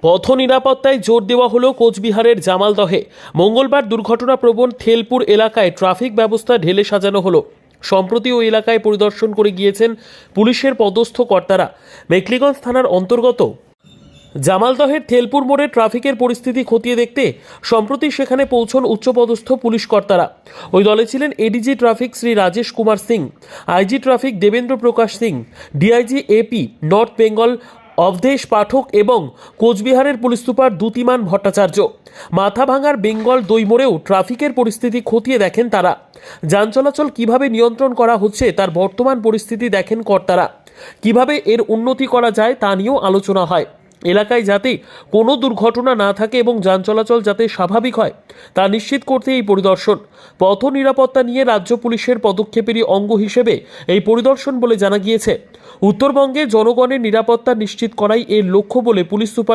পথ নিরাপত্তায় জোর দেওয়া হলো কোচবিহারের জামালদহে। মঙ্গলবার দুর্ঘটনাপ্রবণ থেলপুর এলাকায় ট্রাফিক ব্যবস্থা ঢেলে সাজানো হলো। সম্প্রতি ওই এলাকায় পরিদর্শন করে গিয়েছেন পুলিশের পদস্থ কর্তারা। মেখলিগঞ্জ থানার অন্তর্গত জামালদহের থেলপুর মোড়ে ট্রাফিকের পরিস্থিতি খতিয়ে দেখতে সম্প্রতি সেখানে পৌঁছন উচ্চপদস্থ পুলিশ কর্তারা। ওই দলে ছিলেন ADG traffic Shri Rajesh Kumar Singh, IG traffic Devendra Prakash Singh, DIG AP North Bengal Awadhesh Pathak এবং কোচবিহারের পুলিশ সুপার দ্যুতিমান ভট্টাচার্য। মাথাভাঙার বেঙ্গল দই মোড়েও ট্রাফিকের পরিস্থিতি খতিয়ে দেখেন তারা। যান চলাচল কীভাবে নিয়ন্ত্রণ করা হচ্ছে তার বর্তমান পরিস্থিতি দেখেন কর্তারা। কিভাবে এর উন্নতি করা যায় তা নিয়েও আলোচনা হয়। এলাকায় যাতে কোনো দুর্ঘটনা না থাকে এবং যান চলাচল যাতে স্বাভাবিক হয় তা নিশ্চিত করতে এই পরিদর্শন। পথ নিরাপত্তা নিয়ে রাজ্য পুলিশের পদক্ষেপেরই অঙ্গ হিসেবে এই পরিদর্শন বলে জানা গিয়েছে। উত্তরবঙ্গে জনগণের নিরাপত্তা নিশ্চিত করাই এর লক্ষ্য বলে পুলিশ সুপার